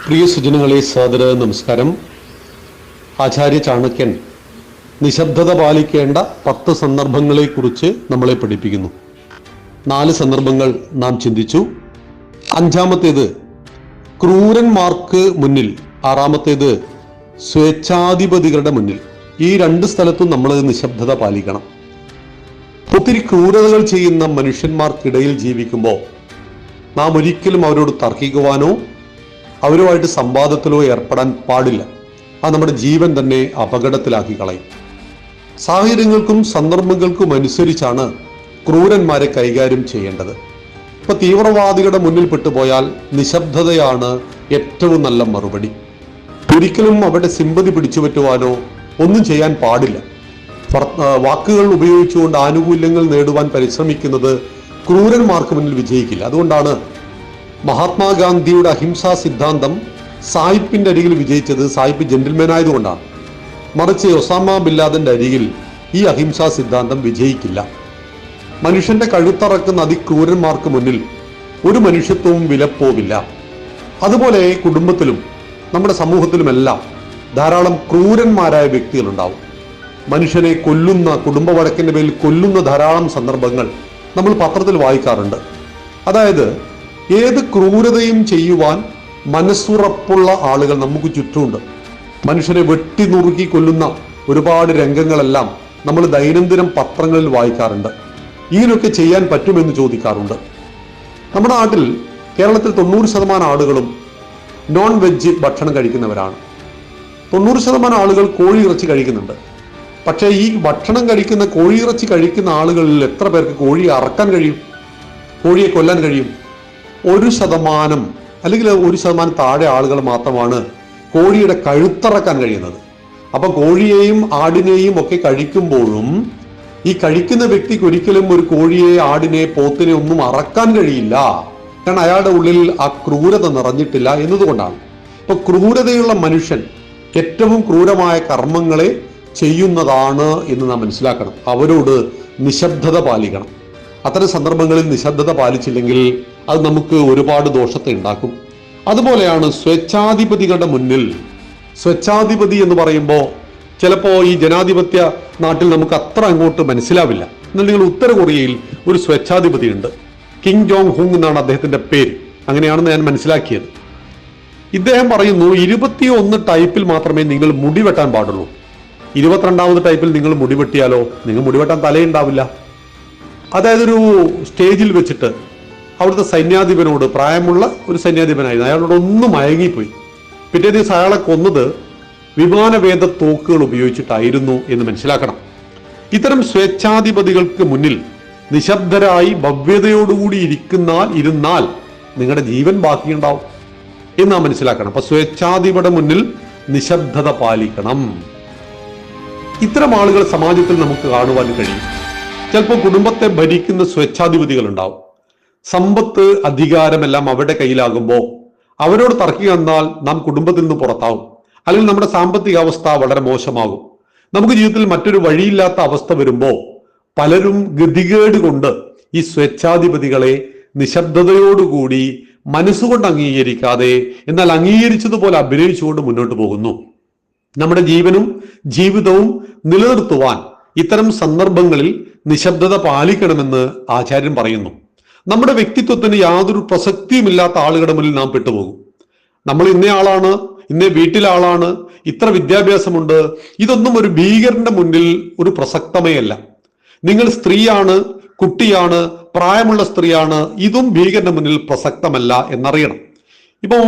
പ്രിയ സുജനങ്ങളെ, സാദര നമസ്കാരം. ആചാര്യ ചാണക്യൻ നിശബ്ദത പാലിക്കേണ്ട 10 സന്ദർഭങ്ങളെക്കുറിച്ച് നമ്മളെ പഠിപ്പിക്കുന്നു. 4 സന്ദർഭങ്ങൾ നാം ചിന്തിച്ചു. 5-ാമത്തേത് ക്രൂരന്മാർക്ക് മുന്നിൽ, 6-ാമത്തേത് സ്വേച്ഛാധിപതികളുടെ മുന്നിൽ. ഈ 2 സ്ഥലത്തും നമ്മൾ നിശബ്ദത പാലിക്കണം. ഒത്തിരി ക്രൂരതകൾ ചെയ്യുന്ന മനുഷ്യന്മാർക്കിടയിൽ ജീവിക്കുമ്പോൾ നാം ഒരിക്കലും അവരോട് തർക്കിക്കുവാനോ അവരുമായിട്ട് സംവാദത്തിലോ ഏർപ്പെടാൻ പാടില്ല. അത് നമ്മുടെ ജീവൻ തന്നെ അപകടത്തിലാക്കി കളയും. സാഹചര്യങ്ങൾക്കും സന്ദർഭങ്ങൾക്കും അനുസരിച്ചാണ് ക്രൂരന്മാരെ കൈകാര്യം ചെയ്യേണ്ടത്. ഇപ്പൊ തീവ്രവാദികളുടെ മുന്നിൽ പെട്ടുപോയാൽ നിശബ്ദതയാണ് ഏറ്റവും നല്ല മറുപടി. ഒരിക്കലും അവരുടെ സിമ്പതി പിടിച്ചു പറ്റുവാനോ ഒന്നും ചെയ്യാൻ പാടില്ല. വാക്കുകൾ ഉപയോഗിച്ചുകൊണ്ട് ആനുകൂല്യങ്ങൾ നേടുവാൻ പരിശ്രമിക്കുന്നത് ക്രൂരന്മാർക്ക് മുന്നിൽ വിജയിക്കില്ല. അതുകൊണ്ടാണ് മഹാത്മാഗാന്ധിയുടെ അഹിംസാ സിദ്ധാന്തം സായിപ്പിന്റെ അരികിൽ വിജയിച്ചത്. സായിപ്പ് ജെന്റിൽമാൻ ആയതുകൊണ്ടാണ്. മറിച്ച് ഒസാമ ബിൻ ലാദന്റെ അരികിൽ ഈ അഹിംസാ സിദ്ധാന്തം വിജയിക്കില്ല. മനുഷ്യന്റെ കഴുത്തറക്കുന്ന അതിക്രൂരന്മാർക്ക് മുന്നിൽ ഒരു മനുഷ്യത്വവും വിലപ്പോവില്ല. അതുപോലെ കുടുംബത്തിലും നമ്മുടെ സമൂഹത്തിലുമെല്ലാം ധാരാളം ക്രൂരന്മാരായ വ്യക്തികളുണ്ടാവും. മനുഷ്യനെ കൊല്ലുന്ന, കുടുംബ വഴക്കിന്റെ പേരിൽ കൊല്ലുന്ന ധാരാളം സന്ദർഭങ്ങൾ നമ്മൾ പത്രത്തിൽ വായിക്കാറുണ്ട്. അതായത് ഏത് ക്രൂരതയും ചെയ്യുവാൻ മനസ്സുറപ്പുള്ള ആളുകൾ നമുക്ക് ചുറ്റുമുണ്ട്. മനുഷ്യരെ വെട്ടി നുറുക്കി കൊല്ലുന്ന ഒരുപാട് രംഗങ്ങളെല്ലാം നമ്മൾ ദൈനംദിനം പത്രങ്ങളിൽ വായിക്കാറുണ്ട്. ഇതിനൊക്കെ ചെയ്യാൻ പറ്റുമെന്ന് ചോദിക്കാറുണ്ട്. നമ്മുടെ നാട്ടിൽ, കേരളത്തിൽ 90% ആളുകളും നോൺ വെജ് ഭക്ഷണം കഴിക്കുന്നവരാണ്. 90% ആളുകൾ കോഴിയിറച്ചി കഴിക്കുന്നുണ്ട്. പക്ഷേ ഈ ഭക്ഷണം കഴിക്കുന്ന, കോഴിയിറച്ചി കഴിക്കുന്ന ആളുകളിൽ എത്ര പേർക്ക് കോഴിയെ അറക്കാൻ കഴിയും, കോഴിയെ കൊല്ലാൻ കഴിയും? 1% അല്ലെങ്കിൽ 1% താഴെ ആളുകൾ മാത്രമാണ് കോഴിയുടെ കഴുത്തറക്കാൻ കഴിയുന്നത്. അപ്പൊ കോഴിയെയും ആടിനെയും ഒക്കെ കഴിക്കുമ്പോഴും ഈ കഴിക്കുന്ന വ്യക്തിക്ക് ഒരിക്കലും ഒരു കോഴിയെ, ആടിനെ, പോത്തിനെ ഒന്നും അറക്കാൻ കഴിയില്ല. കാരണം അയാളുടെ ഉള്ളിൽ ആ ക്രൂരത നിറഞ്ഞിട്ടില്ല എന്നതുകൊണ്ടാണ്. അപ്പൊ ക്രൂരതയുള്ള മനുഷ്യൻ ഏറ്റവും ക്രൂരമായ കർമ്മങ്ങളെ ചെയ്യുന്നതാണ് എന്ന് നാം മനസ്സിലാക്കണം. അവരോട് നിശബ്ദത പാലിക്കണം. അത്തരം സന്ദർഭങ്ങളിൽ നിശബ്ദത പാലിച്ചില്ലെങ്കിൽ അത് നമുക്ക് ഒരുപാട് ദോഷത്തെ ഉണ്ടാക്കും. അതുപോലെയാണ് സ്വേച്ഛാധിപതികളുടെ മുന്നിൽ. സ്വേച്ഛാധിപതി എന്ന് പറയുമ്പോൾ ചിലപ്പോൾ ഈ ജനാധിപത്യ നാട്ടിൽ നമുക്ക് അത്ര അങ്ങോട്ട് മനസ്സിലാവില്ല. എന്നാൽ നിങ്ങൾ ഉത്തര കൊറിയയിൽ ഒരു സ്വേച്ഛാധിപതി ഉണ്ട്. കിം ജോങ് ഹുങ് എന്നാണ് അദ്ദേഹത്തിന്റെ പേര്. അങ്ങനെയാണെന്ന് ഞാൻ മനസ്സിലാക്കിയത്. ഇദ്ദേഹം പറയുന്നു, 21 ടൈപ്പിൽ മാത്രമേ നിങ്ങൾ മുടി വെട്ടാൻ പാടുള്ളൂ. 22ാമത് ടൈപ്പിൽ നിങ്ങൾ മുടി വെട്ടിയാലോ നിങ്ങൾ മുടി വെട്ടാൻ തലയുണ്ടാവില്ല. അതായത് ഒരു സ്റ്റേജിൽ വെച്ചിട്ട് അവിടുത്തെ സൈന്യാധിപനോട്, പ്രായമുള്ള ഒരു സൈന്യാധിപനായിരുന്നു, അയാളോട് ഒന്ന് മയങ്ങിപ്പോയി. പിറ്റേ ദിവസം അയാളെ കൊന്നത് വിമാനവേദ തോക്കുകൾ ഉപയോഗിച്ചിട്ടായിരുന്നു എന്ന് മനസ്സിലാക്കണം. ഇത്തരം സ്വേച്ഛാധിപതികൾക്ക് മുന്നിൽ നിശബ്ദരായി ഭവ്യതയോടുകൂടി ഇരുന്നാൽ നിങ്ങളുടെ ജീവൻ ബാക്കിയുണ്ടാവും എന്ന് നാം മനസ്സിലാക്കണം. അപ്പൊ സ്വേച്ഛാധിപതിയുടെ മുന്നിൽ നിശബ്ദത പാലിക്കണം. ഇത്തരം ആളുകൾ സമാജത്തിൽ നമുക്ക് കാണുവാൻ കഴിയും. ചിലപ്പോൾ കുടുംബത്തെ ഭരിക്കുന്ന സ്വേച്ഛാധിപതികൾ ഉണ്ടാവും. സമ്പത്ത്, അധികാരമെല്ലാം അവരുടെ കയ്യിലാകുമ്പോൾ അവരോട് തർക്കി വന്നാൽ നാം കുടുംബത്തിൽ നിന്ന് പുറത്താവും. അല്ലെങ്കിൽ നമ്മുടെ സാമ്പത്തിക അവസ്ഥ വളരെ മോശമാകും. നമുക്ക് ജീവിതത്തിൽ മറ്റൊരു വഴിയില്ലാത്ത അവസ്ഥ വരുമ്പോൾ പലരും ഗതികേട് കൊണ്ട് ഈ സ്വേച്ഛാധിപതികളെ നിശബ്ദതയോടുകൂടി മനസ്സുകൊണ്ട് അംഗീകരിക്കാതെ, എന്നാൽ അംഗീകരിച്ചതുപോലെ അഭിനയിച്ചുകൊണ്ട് മുന്നോട്ട് പോകുന്നു. നമ്മുടെ ജീവനും ജീവിതവും നിലനിർത്തുവാൻ ഇത്തരം സന്ദർഭങ്ങളിൽ നിശബ്ദത പാലിക്കണമെന്ന് ആചാര്യൻ പറയുന്നു. നമ്മുടെ വ്യക്തിത്വത്തിന് യാതൊരു പ്രസക്തിയുമില്ലാത്ത ആളുകളുടെ മുന്നിൽ നാം പെട്ടുപോകും. നമ്മൾ ഇന്ന ആളാണ്, ഇന്ന വീട്ടിലെ ആളാണ്, ഇത്ര വിദ്യാഭ്യാസമുണ്ട്, ഇതൊന്നും ഒരു ഭീകരന്റെ മുന്നിൽ ഒരു പ്രസക്തമേ അല്ല. നിങ്ങൾ സ്ത്രീയാണ്, കുട്ടിയാണ്, പ്രായമുള്ള സ്ത്രീയാണ്, ഇതും ഭീകരന്റെ മുന്നിൽ പ്രസക്തമല്ല എന്നറിയണം. ഇപ്പം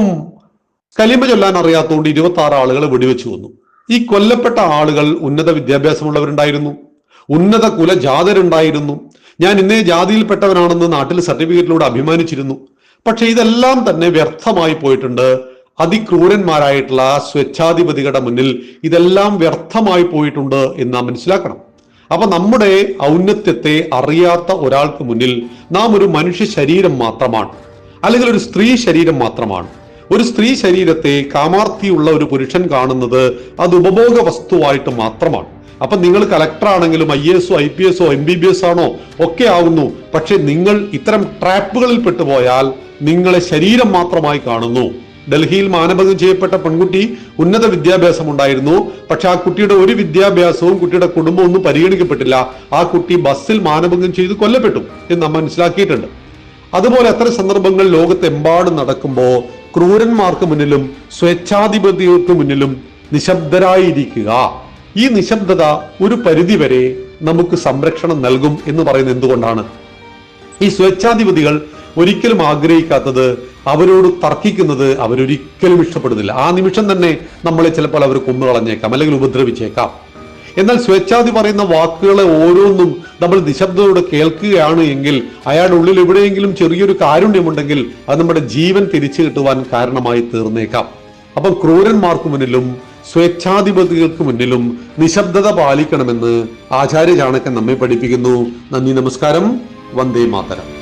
കലിമ ചൊല്ലാൻ അറിയാത്തതുകൊണ്ട് 26 ആളുകളെ വെടിവെച്ചു കൊന്നു. ഈ കൊല്ലപ്പെട്ട ആളുകൾ ഉന്നത വിദ്യാഭ്യാസമുള്ളവരുണ്ടായിരുന്നു, ഉന്നത കുലജാതരുണ്ടായിരുന്നു. ഞാൻ ഇന്നേ ജാതിയിൽപ്പെട്ടവനാണെന്ന് നാട്ടിൽ സർട്ടിഫിക്കറ്റിലൂടെ അഭിമാനിച്ചിരുന്നു. പക്ഷെ ഇതെല്ലാം തന്നെ വ്യർത്ഥമായി പോയിട്ടുണ്ട്. അതിക്രൂരന്മാരായിട്ടുള്ള സ്വേച്ഛാധിപതികളുടെ മുന്നിൽ ഇതെല്ലാം വ്യർത്ഥമായി പോയിട്ടുണ്ട് എന്ന് നാം മനസ്സിലാക്കണം. അപ്പൊ നമ്മുടെ ഔന്നത്യത്തെ അറിയാത്ത ഒരാൾക്ക് മുന്നിൽ നാം ഒരു മനുഷ്യ ശരീരം മാത്രമാണ്, അല്ലെങ്കിൽ ഒരു സ്ത്രീ ശരീരം മാത്രമാണ്. ഒരു സ്ത്രീ ശരീരത്തെ കാമാർത്തിയുള്ള ഒരു പുരുഷൻ കാണുന്നത് അത് ഉപഭോഗ വസ്തുവായിട്ട് മാത്രമാണ്. അപ്പൊ നിങ്ങൾ കളക്ടർ ആണെങ്കിലും IAS IPS MBBS ആണോ ഒക്കെ ആവുന്നു. പക്ഷെ നിങ്ങൾ ഇത്തരം ട്രാപ്പുകളിൽ പെട്ടുപോയാൽ നിങ്ങളെ ശരീരം മാത്രമായി കാണുന്നു. ഡൽഹിയിൽ മാനഭംഗം ചെയ്യപ്പെട്ട പെൺകുട്ടി ഉന്നത വിദ്യാഭ്യാസം ഉണ്ടായിരുന്നു. പക്ഷെ ആ കുട്ടിയുടെ ഒരു വിദ്യാഭ്യാസവും കുട്ടിയുടെ കുടുംബവും ഒന്നും പരിഗണിക്കപ്പെട്ടില്ല. ആ കുട്ടി ബസ്സിൽ മാനഭംഗം ചെയ്ത് കൊല്ലപ്പെട്ടു എന്ന് നാം മനസ്സിലാക്കിയിട്ടുണ്ട്. അതുപോലെ എത്ര സന്ദർഭങ്ങൾ ലോകത്തെമ്പാടും നടക്കുമ്പോൾ ക്രൂരന്മാർക്ക് മുന്നിലും സ്വേച്ഛാധിപതികൾക്ക് മുന്നിലും നിശബ്ദരായിരിക്കുക. ഈ നിശബ്ദത ഒരു പരിധിവരെ നമുക്ക് സംരക്ഷണം നൽകും എന്ന് പറയുന്നത് എന്തുകൊണ്ടാണ്? ഈ സ്വേച്ഛാധിപതികൾ ഒരിക്കലും ആഗ്രഹിക്കാത്തത്, അവരോട് തർക്കിക്കുന്നത് അവരൊരിക്കലും ഇഷ്ടപ്പെടുന്നില്ല. ആ നിമിഷം തന്നെ നമ്മളെ ചിലപ്പോൾ അവർ കൊന്നുകളഞ്ഞേക്കാം, അല്ലെങ്കിൽ ഉപദ്രവിച്ചേക്കാം. എന്നാൽ സ്വേച്ഛാധി പറയുന്ന വാക്കുകളെ ഓരോന്നും നമ്മൾ നിശബ്ദതയോടെ കേൾക്കുകയാണ് എങ്കിൽ, അയാളുടെ ഉള്ളിൽ എവിടെയെങ്കിലും ചെറിയൊരു കാരുണ്യമുണ്ടെങ്കിൽ അത് നമ്മുടെ ജീവൻ തിരിച്ചു കിട്ടുവാൻ കാരണമായി തീർന്നേക്കാം. അപ്പം ക്രൂരന്മാർക്ക് മുന്നിലും സ്വേച്ഛാധിപതികൾക്ക് മുന്നിലും നിശബ്ദത പാലിക്കണമെന്ന് ആചാര്യ ചാണക്യൻ നമ്മെ പഠിപ്പിക്കുന്നു. നന്ദി, നമസ്കാരം. വന്ദേ മാതരം.